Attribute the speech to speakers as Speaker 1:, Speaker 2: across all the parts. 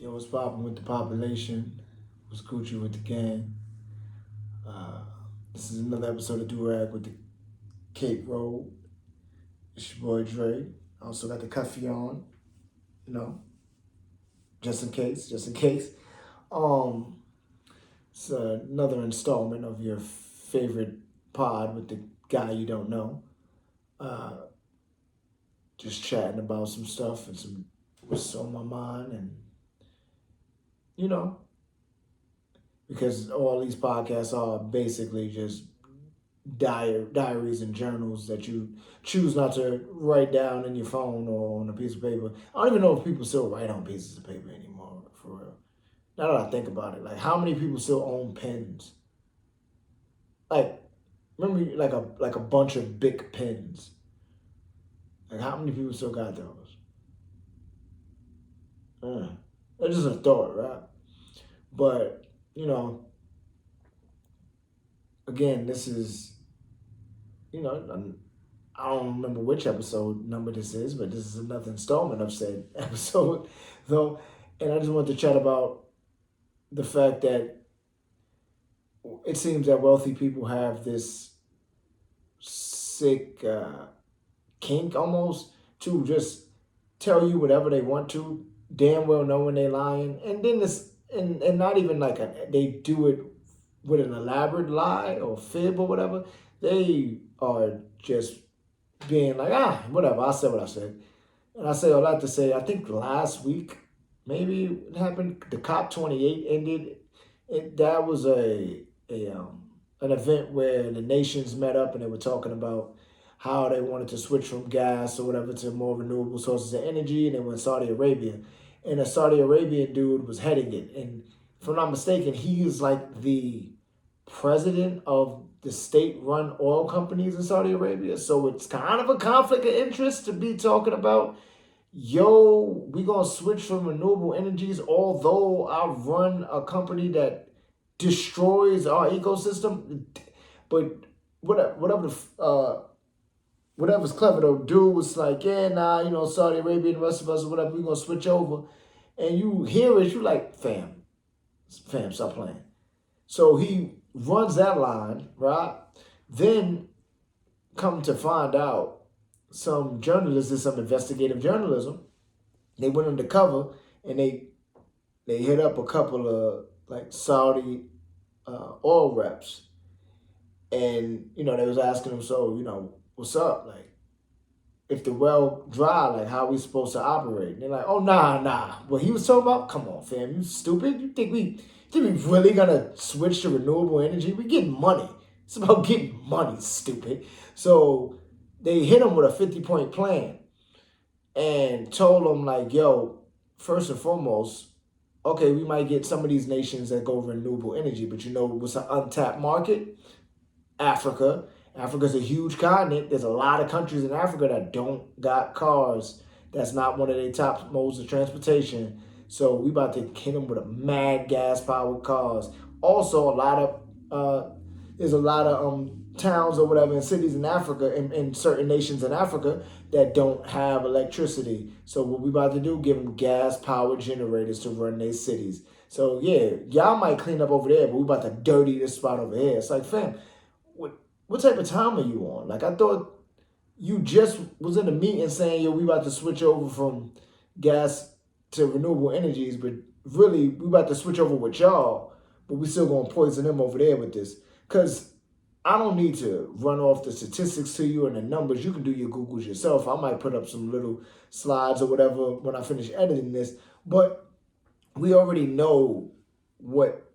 Speaker 1: Yo, what's poppin' with the population? What's Gucci with the gang? Uh, this is another episode of Durag with the Cape Road. It's your boy Dre. I also got the cuffy on, you know, just in case, just in case. Um, it's another installment of your favorite pod with the guy you don't know. Uh, just chatting about some stuff and some what's on my mind, and you know, because all these podcasts are basically just diaries and journals that you choose not to write down in your phone or on a piece of paper. I don't even know if people still write on pieces of paper anymore, for real. Now that I think about it, like how many people still own pens? Like, remember like a bunch of big pens. Like how many people still got those? It's just a thought, right? But you know, again, this is, you know, I don't remember which episode number this is, but this is another installment of said episode, though. And I just want to chat about the fact that it seems that wealthy people have this sick kink almost to just tell you whatever they want to, damn well knowing they lying. And then this, and not even like they do it with an elaborate lie or fib or whatever. They are just being like, whatever, I said what I said. And I say all that to say, I think last week, maybe it happened, the Cop28 ended. That was an event where the nations met up and they were talking about how they wanted to switch from gas or whatever to more renewable sources of energy, and they went Saudi Arabia. And a Saudi Arabian dude was heading it. And if I'm not mistaken, he is like the president of the state-run oil companies in Saudi Arabia. So it's kind of a conflict of interest to be talking about, yo, we gonna switch from renewable energies, although I run a company that destroys our ecosystem. But whatever's clever though, dude was like, yeah, nah, you know, Saudi Arabia and the rest of us or whatever, we gonna switch over. And you hear it, you like, fam, stop playing. So he runs that line, right? Then come to find out, some journalists did some investigative journalism. They went undercover and they hit up a couple of like Saudi oil reps. And, you know, they was asking them, so, you know, what's up? Like, if the well dry, like how we supposed to operate? And they're like, oh, nah. What he was talking about? Come on, fam, you stupid? You think we really gonna switch to renewable energy? We getting money. It's about getting money, stupid. So they hit him with a 50-point plan and told him like, yo, first and foremost, okay, we might get some of these nations that go renewable energy, but you know what's an untapped market? Africa. Africa's a huge continent. There's a lot of countries in Africa that don't got cars. That's not one of their top modes of transportation. So we about to hit them with a mad gas-powered cars. Also, there's a lot of towns or whatever in cities in Africa, in certain nations in Africa, that don't have electricity. So what we about to do, give them gas-powered generators to run their cities. So yeah, y'all might clean up over there, but we about to dirty this spot over here. It's like, fam, what type of time are you on? Like, I thought you just was in a meeting saying, yo, we about to switch over from gas to renewable energies, but really, we about to switch over with y'all, but we still gonna poison them over there with this. Because I don't need to run off the statistics to you and the numbers. You can do your Googles yourself. I might put up some little slides or whatever when I finish editing this, but we already know what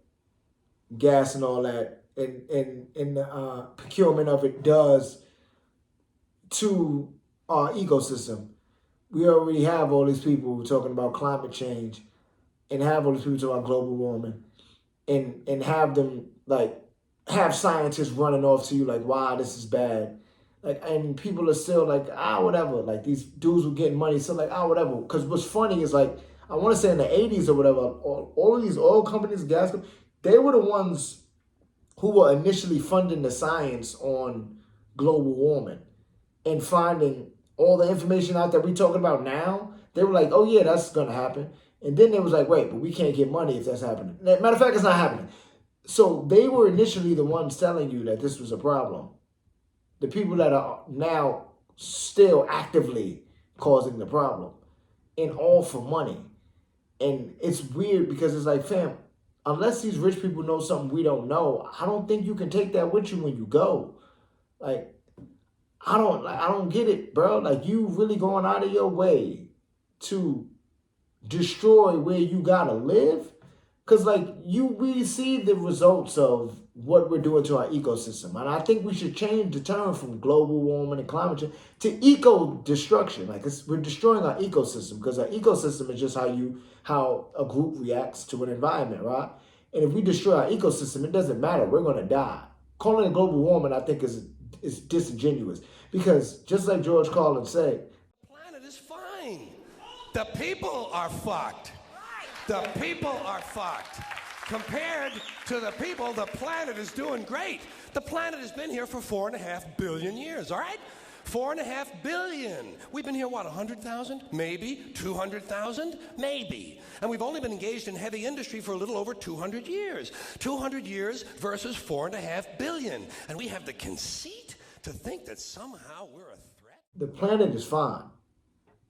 Speaker 1: gas and all that and the procurement of it does to our ecosystem. We already have all these people talking about climate change and have all these people talking about global warming and have them like have scientists running off to you like, wow, this is bad. Like, and people are still like, whatever. Like, these dudes were getting money, so like, whatever. Because what's funny is like, I want to say in the 80s or whatever, all of these oil companies, gas companies, they were the ones who were initially funding the science on global warming and finding all the information out that we're talking about now. They were like, oh yeah, that's going to happen. And then they was like, wait, but we can't get money if that's happening. Matter of fact, it's not happening. So they were initially the ones telling you that this was a problem. The people that are now still actively causing the problem, and all for money. And it's weird because it's like, fam, unless these rich people know something we don't know, I don't think you can take that with you when you go. Like, I don't get it, bro. Like, you really going out of your way to destroy where you gotta live? Because, like, we see the results of what we're doing to our ecosystem. And I think we should change the term from global warming and climate change to eco-destruction. Like, we're destroying our ecosystem, because our ecosystem is just how a group reacts to an environment, right? And if we destroy our ecosystem, it doesn't matter. We're going to die. Calling it global warming, I think, is disingenuous. Because just like George Carlin said,
Speaker 2: the planet is fine. The people are fucked. The people are fucked. Compared to the people, the planet is doing great. The planet has been here for 4.5 billion years, all right? 4.5 billion. We've been here, what, 100,000? Maybe. 200,000? Maybe. And we've only been engaged in heavy industry for a little over 200 years. 200 years versus 4.5 billion. And we have the conceit to think that somehow we're a threat.
Speaker 1: The planet is fine.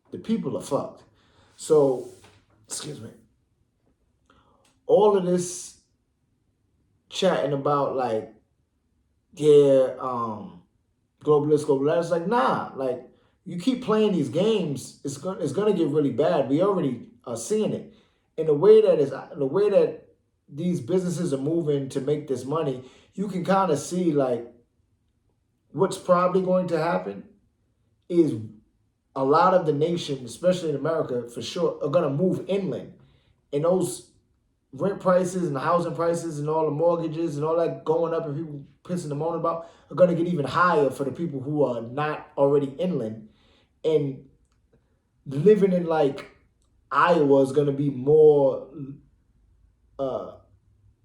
Speaker 1: The people are fucked. So, excuse me. All of this chatting about, like, yeah, globalist, it's like, nah. Like, you keep playing these games, it's gonna get really bad. We already are seeing it. In the way that these businesses are moving to make this money, you can kind of see, like, what's probably going to happen is a lot of the nation, especially in America, for sure, are gonna move inland, and those rent prices and the housing prices and all the mortgages and all that going up and people pissing and moaning about are going to get even higher for the people who are not already inland. And living in, like, Iowa is going to be more,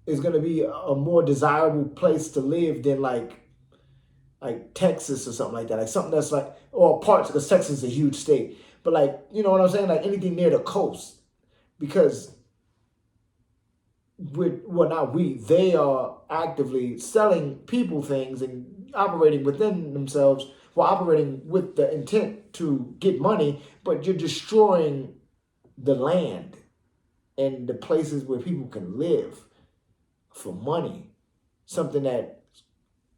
Speaker 1: is going to be a more desirable place to live than like Texas or something like that. Like something that's like, or parts, because Texas is a huge state. But, like, you know what I'm saying? Like anything near the coast. Because they are actively selling people things and operating within themselves, operating with the intent to get money, but you're destroying the land and the places where people can live for money. Something that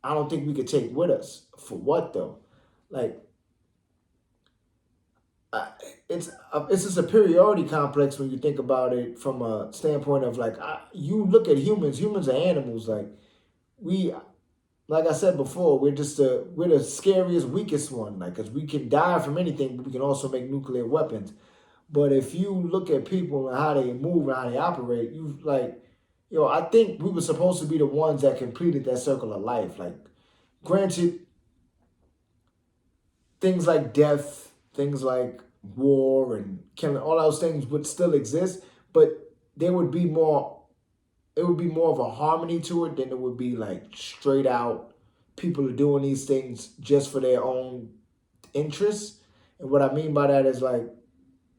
Speaker 1: I don't think we could take with us. For what, though? Like, it's a superiority complex when you think about it from a standpoint of, like, you look at humans are animals. Like I said before, we're the scariest, weakest one, like, because we can die from anything, but we can also make nuclear weapons. But if you look at people and how they move and how they operate, I think we were supposed to be the ones that completed that circle of life. Like, granted, things like death, things like war and killing, all those things would still exist, but it would be more of a harmony to it than it would be like straight out people are doing these things just for their own interests. And what I mean by that is, like,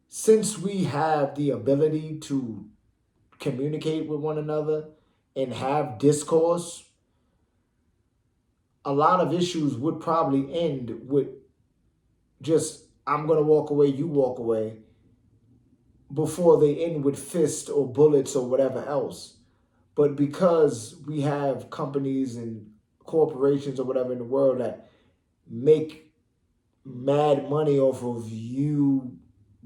Speaker 1: since we have the ability to communicate with one another and have discourse, a lot of issues would probably end with just, I'm going to walk away, you walk away, before they end with fists or bullets or whatever else. But because we have companies and corporations or whatever in the world that make mad money off of you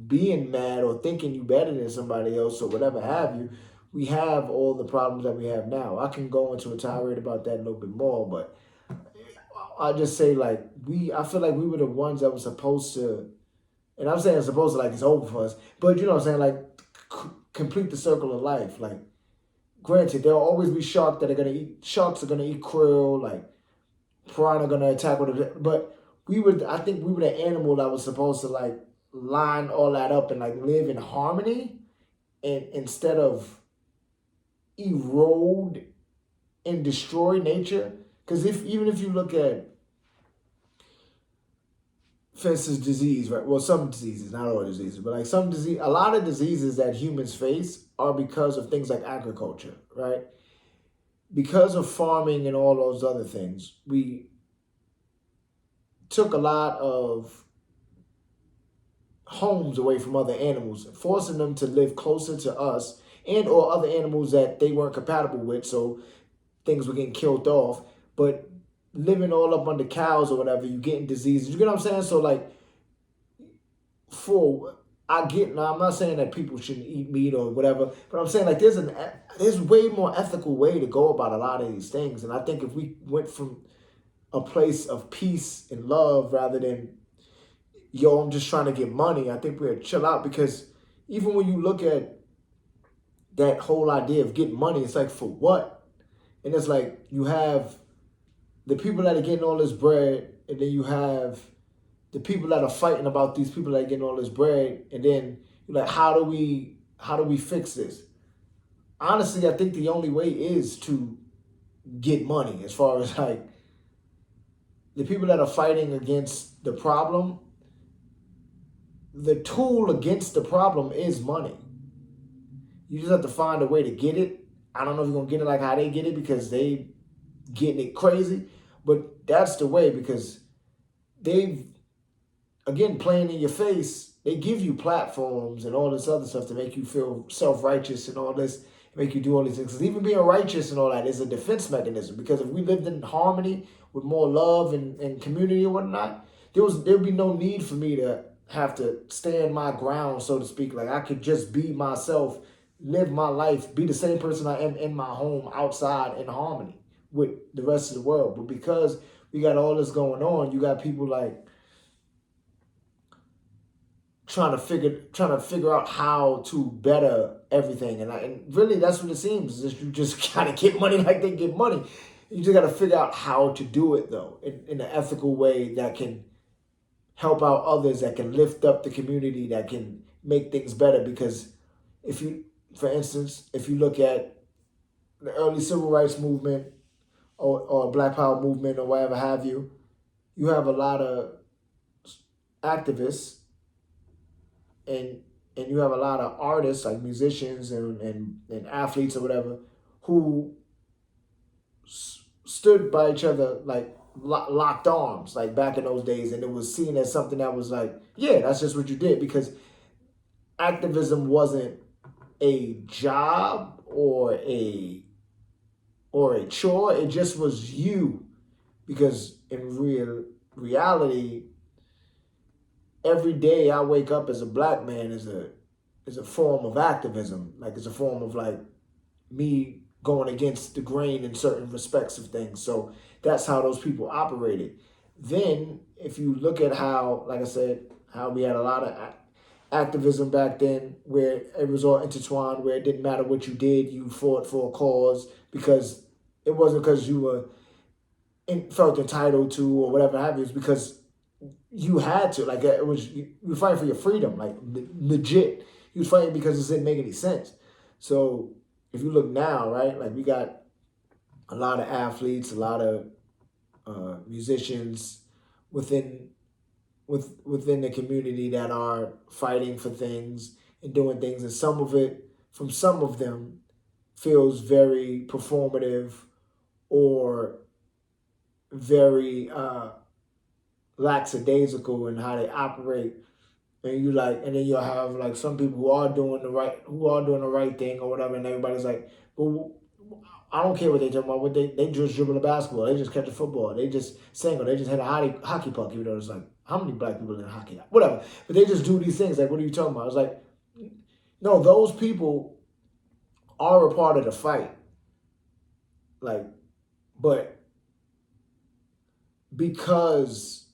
Speaker 1: being mad or thinking you better than somebody else or whatever have you, we have all the problems that we have now. I can go into a tirade about that a little bit more, but I'll just say, like, I feel like we were the ones that were supposed to, and I'm saying supposed to like it's over for us, but you know what I'm saying, like, complete the circle of life. Like, granted, there'll always be sharks are gonna eat krill, like, piranha gonna attack whatever, but I think we were the animal that was supposed to, like, line all that up and, like, live in harmony, and instead of erode and destroy nature. Because even if you look at for instance, disease, right? Well, some diseases, not all diseases, but like some disease, a lot of diseases that humans face are because of things like agriculture, right? Because of farming and all those other things, we took a lot of homes away from other animals, forcing them to live closer to us and or other animals that they weren't compatible with, so things were getting killed off. But living all up under cows or whatever, you getting diseases. You get what I'm saying? So like, I get now. I'm not saying that people shouldn't eat meat or whatever, but I'm saying like there's way more ethical way to go about a lot of these things. And I think if we went from a place of peace and love rather than yo, I'm just trying to get money, I think we'd chill out. Because even when you look at that whole idea of getting money, it's like, for what? And it's like you have the people that are getting all this bread, and then you have the people that are fighting about these people that are getting all this bread, and then you're like, how do we fix this? Honestly, I think the only way is to get money. As far as like the people that are fighting against the problem, the tool against the problem is money. You just have to find a way to get it. I don't know if you're gonna get it like how they get it, because they getting it crazy, but that's the way. Because they've, again, playing in your face, they give you platforms and all this other stuff to make you feel self-righteous and all this, make you do all these things. 'Cause even being righteous and all that is a defense mechanism. Because if we lived in harmony with more love and community and whatnot, there'd be no need for me to have to stand my ground, so to speak. Like, I could just be myself, live my life, be the same person I am in my home, outside, in harmony with the rest of the world. But because we got all this going on, you got people like trying to figure out how to better everything. And really that's what it seems, is you just gotta get money like they get money. You just gotta figure out how to do it though, in an ethical way that can help out others, that can lift up the community, that can make things better. Because if you, for instance, if you look at the early civil rights movement or Black Power movement or whatever have you, you have a lot of activists and you have a lot of artists, like musicians and athletes or whatever, who stood by each other, like locked arms, like back in those days. And it was seen as something that was like, yeah, that's just what you did. Because activism wasn't a job or a chore. It just was you. Because in reality, every day I wake up as a black man is a form of activism. Like, it's a form of like me going against the grain in certain respects of things. So that's how those people operated. Then if you look at how, like I said, how we had a lot of activism back then, where it was all intertwined, where it didn't matter what you did, you fought for a cause, because it wasn't because you were felt entitled to or whatever have you. It's because you had to. Like, it was, you were fighting for your freedom, like legit. You was fighting because it didn't make any sense. So if you look now, right, like we got a lot of athletes, a lot of musicians within the community that are fighting for things and doing things, and some of them feels very performative or very lackadaisical in how they operate. And then you'll have like some people who are doing the right thing or whatever, and everybody's like, well, I don't care what they talking about. What they just dribble a basketball, they just catch a football, they just single, they just hit a hockey puck. Even though it's like, how many black people in hockey? Whatever, but they just do these things. Like, what are you talking about? It's like, no, those people are a part of the fight. Like, but because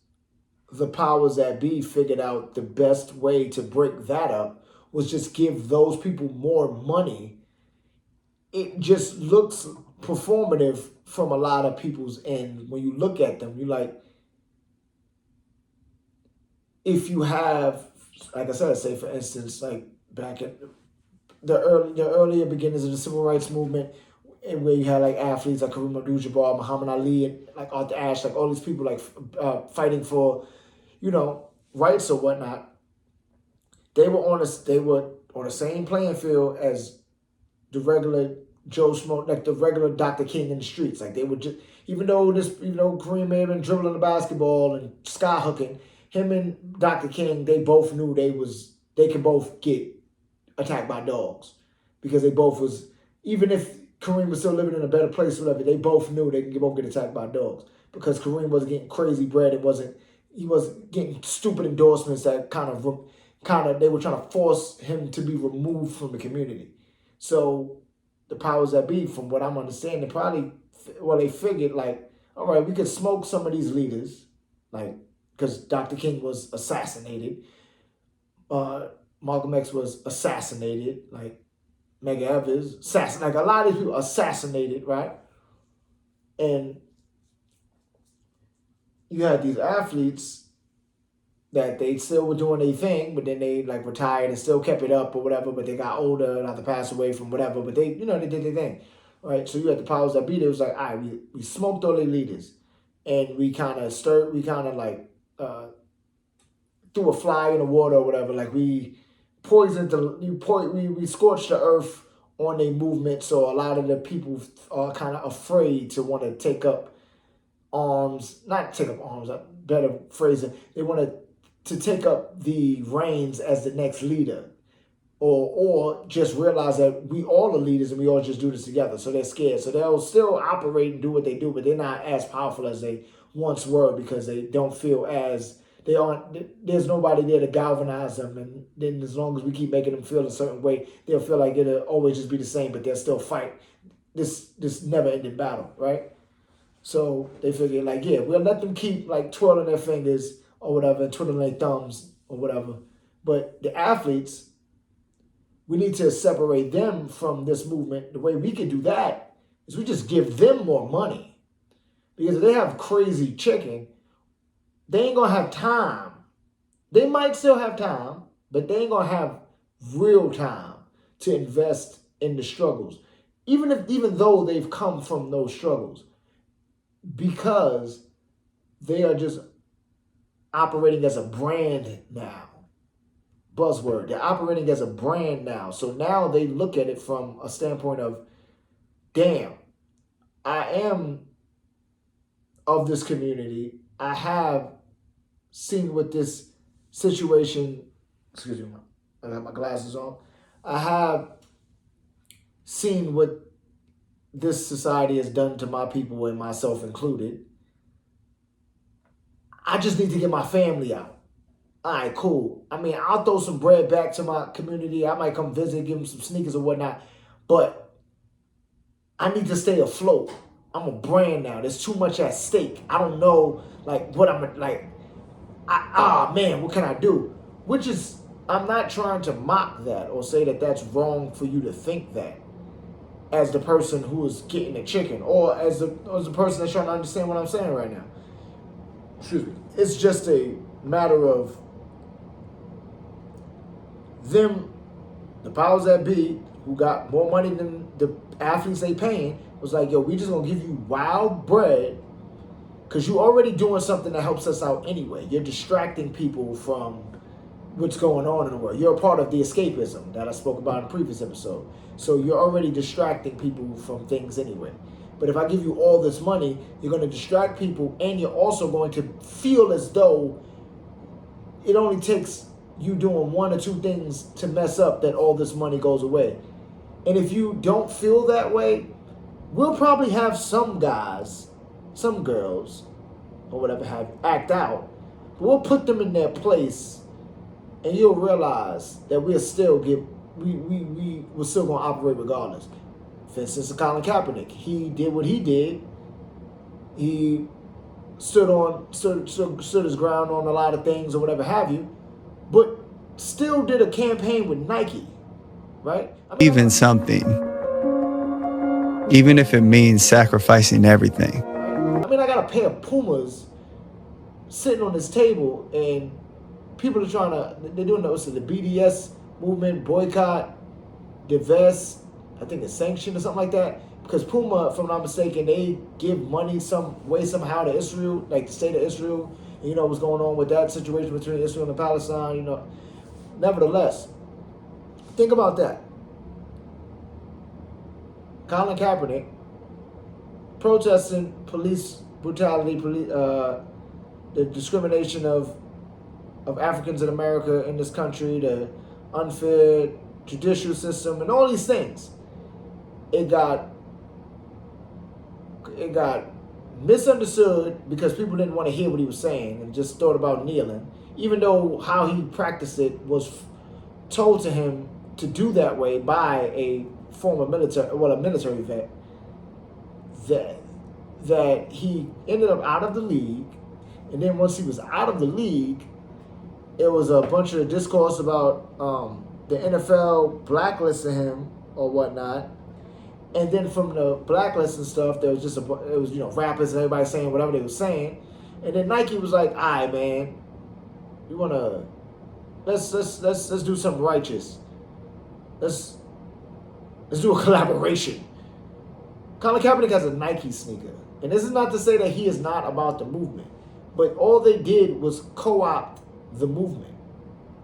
Speaker 1: the powers that be figured out the best way to break that up was just give those people more money, it just looks performative from a lot of people's end. When you look at them, you're like, if you have, like I said, say for instance, like back at the earlier beginnings of the civil rights movement, and where you had like athletes like Kareem Abdul-Jabbar, Muhammad Ali, and like Arthur Ashe, like all these people like fighting for, rights or whatnot, they were on the same playing field as the regular Joe Smoke, like the regular Dr. King in the streets. Like they would just, even though Kareem may have been dribbling the basketball and sky hooking, him and Dr. King, they both knew they could both get attacked by dogs because they both was, even if Kareem was still living in a better place or whatever, they both knew they could both get attacked by dogs because Kareem wasn't getting crazy bread. He was getting stupid endorsements that kind of they were trying to force him to be removed from the community. So the powers that be, from what I'm understanding, they figured like, all right, we could smoke some of these leaders, like, because Dr. King was assassinated, Malcolm X was assassinated, like Medgar Evers, like a lot of these people assassinated, right? And you had these athletes that they still were doing their thing, but then they like retired and still kept it up or whatever, but they got older and had to pass away from whatever, but they did their thing, right? So you had the powers that be. It was like, all right, we smoked all the leaders and we kind of threw a fly in the water or whatever, like we we scorched the earth on a movement, so a lot of the people are kind of afraid to want to take up arms, not take up arms, better phrasing, they want to take up the reins as the next leader, or just realize that we all are leaders and we all just do this together. So they're scared. So they'll still operate and do what they do, but they're not as powerful as they once were because they don't feel there's nobody there to galvanize them. And then as long as we keep making them feel a certain way, they'll feel like it'll always just be the same, but they'll still fight this never-ending battle, right? So they figure like, yeah, we'll let them keep like twirling their fingers or whatever, twiddling their thumbs or whatever. But the athletes, we need to separate them from this movement. The way we can do that is we just give them more money. Because if they have crazy chicken, they ain't gonna have time. They might still have time, but they ain't gonna have real time to invest in the struggles. Even though they've come from those struggles. Because they are just operating as a brand now. Buzzword. They're operating as a brand now. So now they look at it from a standpoint of, damn, I am of this community. I have seen what this situation, excuse me, I got my glasses on. I have seen what this society has done to my people and myself included. I just need to get my family out. All right, cool. I mean, I'll throw some bread back to my community. I might come visit, give them some sneakers or whatnot. But I need to stay afloat. I'm a brand now. There's too much at stake. I don't know, like, what I'm, like, man, what can I do? Which is, I'm not trying to mock that or say that that's wrong for you to think that as the person who is getting the chicken or as the person that's trying to understand what I'm saying right now. Excuse me. It's just a matter of them, the powers that be, who got more money than the athletes they paying, was like, yo, we just gonna give you wild bread because you already doing something that helps us out anyway. You're distracting people from what's going on in the world. You're a part of the escapism that I spoke about in the previous episode. So you're already distracting people from things anyway. But if I give you all this money, you're going to distract people and you're also going to feel as though it only takes you doing one or two things to mess up that all this money goes away. And if you don't feel that way, we'll probably have some guys, some girls, or whatever act out. But we'll put them in their place and you'll realize that we're still we're still gonna operate regardless. For instance, Colin Kaepernick, he did what he did. He stood his ground on a lot of things or whatever have you, but still did a campaign with Nike, right?
Speaker 3: Even something, even if it means sacrificing everything.
Speaker 1: I mean, I got a pair of Pumas sitting on this table, and people are they're doing the BDS movement, boycott, divest, I think it's sanctioned or something like that. Because Puma, if I'm not mistaken, they give money some way, somehow to Israel, like the state of Israel, you know what's going on with that situation between Israel and Palestine. You know, nevertheless, think about that. Colin Kaepernick protesting police brutality, the discrimination of Africans in America in this country, the unfair judicial system, and all these things. It got misunderstood because people didn't want to hear what he was saying and just thought about kneeling, even though how he practiced it was told to him to do that way by a former military vet, that he ended up out of the league. And then once he was out of the league, it was a bunch of discourse about the NFL blacklisting him or whatnot. And then from the blacklisting stuff, there was just rappers and everybody saying whatever they were saying. And then Nike was like, all right, man, we wanna let's do something righteous. Let's do a collaboration. Colin Kaepernick has a Nike sneaker. And this is not to say that he is not about the movement. But all they did was co-opt the movement.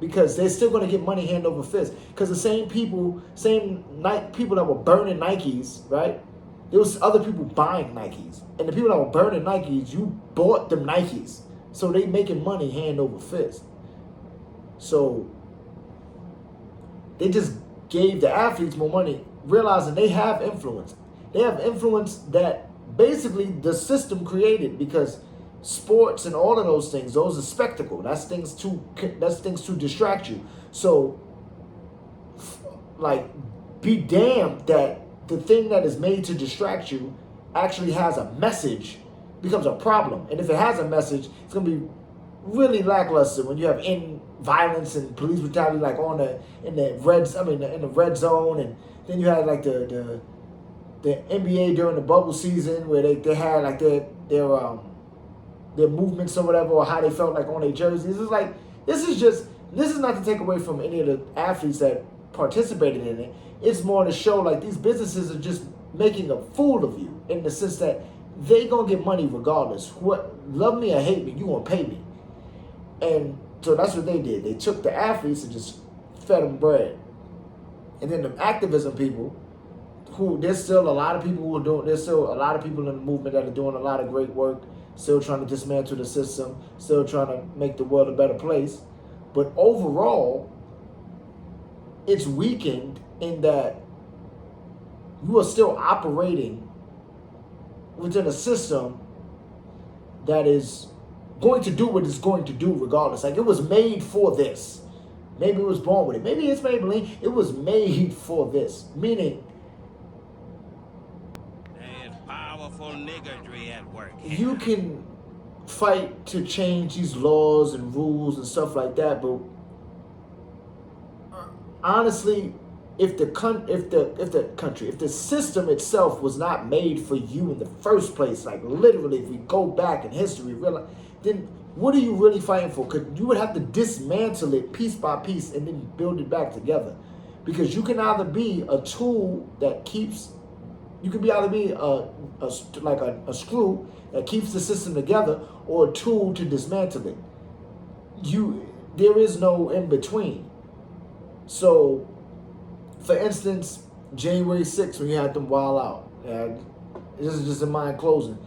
Speaker 1: Because they're still going to get money hand over fist. Because the same people that were burning Nikes, right? There was other people buying Nikes. And the people that were burning Nikes, you bought them Nikes. So they making money hand over fist. So they just gave the athletes more money, realizing they have influence. They have influence that basically the system created, because sports and all of those things, those are spectacle. That's things to distract you. So, like, be damned that the thing that is made to distract you actually has a message, becomes a problem. And if it has a message, it's gonna be really lackluster when you have violence and police brutality, like in the red zone, and then you had like the NBA during the bubble season where they had like their movements or whatever, or how they felt like on their jerseys. It's like, this is not to take away from any of the athletes that participated in it. It's more to show like these businesses are just making a fool of you, in the sense that they gonna get money regardless. Love me or hate me, you gonna pay me. And so that's what they did. They took the athletes and just fed them bread. And then the activism people, there's still a lot of people in the movement that are doing a lot of great work, still trying to dismantle the system, still trying to make the world a better place. But overall, it's weakened in that you are still operating within a system that is going to do what it's going to do regardless. Like, it was made for this. Maybe it was born with it. Maybe it's Maybelline. It was made for this. Meaning,
Speaker 4: there's powerful niggardry at work.
Speaker 1: You can fight to change these laws and rules and stuff like that, but honestly, if the system itself was not made for you in the first place, like literally, if we go back in history, then what are you really fighting for? Because you would have to dismantle it piece by piece and then build it back together. Because you can either be a tool that keeps, you can either be a screw that keeps the system together, or a tool to dismantle it. There is no in between. So, for instance, January 6th, when you had them wild out, and this is just in mind closing,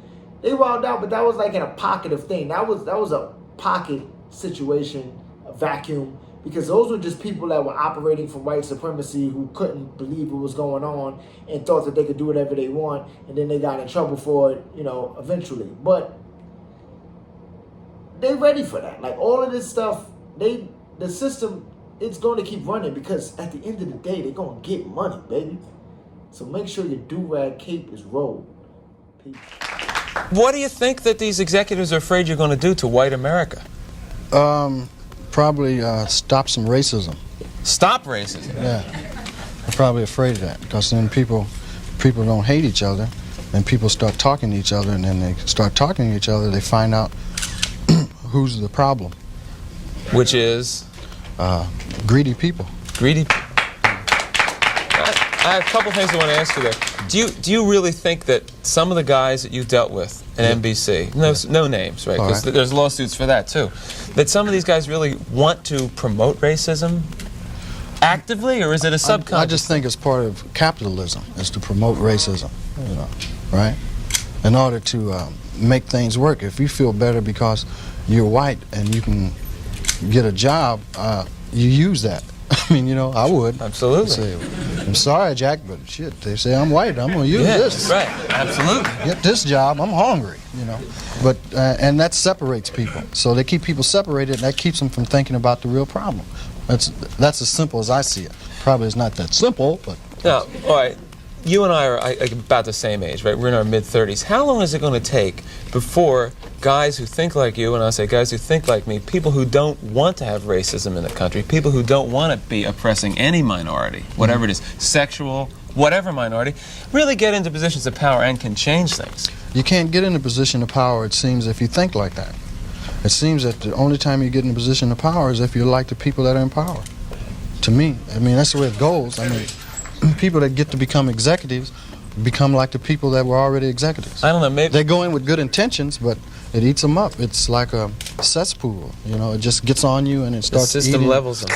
Speaker 1: they wild out, but that was like in a pocket of thing. That was a pocket situation, a vacuum, because those were just people that were operating from white supremacy who couldn't believe what was going on and thought that they could do whatever they want, and then they got in trouble for it, eventually. But they ready for that. Like, all of this stuff, the system, it's going to keep running, because at the end of the day, they're going to get money, baby. So make sure your do-rag cape is rolled. Peace.
Speaker 5: What do you think that these executives are afraid you're going to do to white America?
Speaker 6: Probably stop some racism.
Speaker 5: Stop racism?
Speaker 6: Yeah. I'm probably afraid of that, because then people don't hate each other, and people start talking to each other, and then they start talking to each other, they find out who's the problem.
Speaker 5: Which is?
Speaker 6: Greedy people.
Speaker 5: Greedy people. I have a couple things I want to ask you there. Do you really think that some of the guys that you dealt with at NBC, no names, right? Because there's lawsuits for that too, that some of these guys really want to promote racism actively, or is it a subconscious?
Speaker 6: I just think it's part of capitalism, is to promote racism, you know, right? In order to make things work. If you feel better because you're white and you can get a job, you use that. I mean, you know, I would.
Speaker 5: Absolutely.
Speaker 6: Say, I'm sorry, Jack, but shit, they say I'm white. I'm going to use this.
Speaker 5: Right. Absolutely.
Speaker 6: Get this job. I'm hungry, you know. But and that separates people. So they keep people separated, and that keeps them from thinking about the real problem. That's as simple as I see it. Probably it's not that simple, but.
Speaker 5: Now, all right. You and I are about the same age, right? We're in our mid-30s. How long is it going to take before guys who think like you, and I say guys who think like me, people who don't want to have racism in the country, people who don't want to be oppressing any minority, whatever it is, sexual, whatever minority, really get into positions of power and can change things?
Speaker 6: You can't get in a position of power, it seems, if you think like that. It seems that the only time you get in a position of power is if you're like the people that are in power. To me, I mean, that's the way it goes. I mean, people that get to become executives become like the people that were already executives.
Speaker 5: I don't know, maybe...
Speaker 6: They go in with good intentions, but it eats them up. It's like a cesspool, you know, it just gets on you and it starts
Speaker 5: the system
Speaker 6: eating.
Speaker 5: levels them.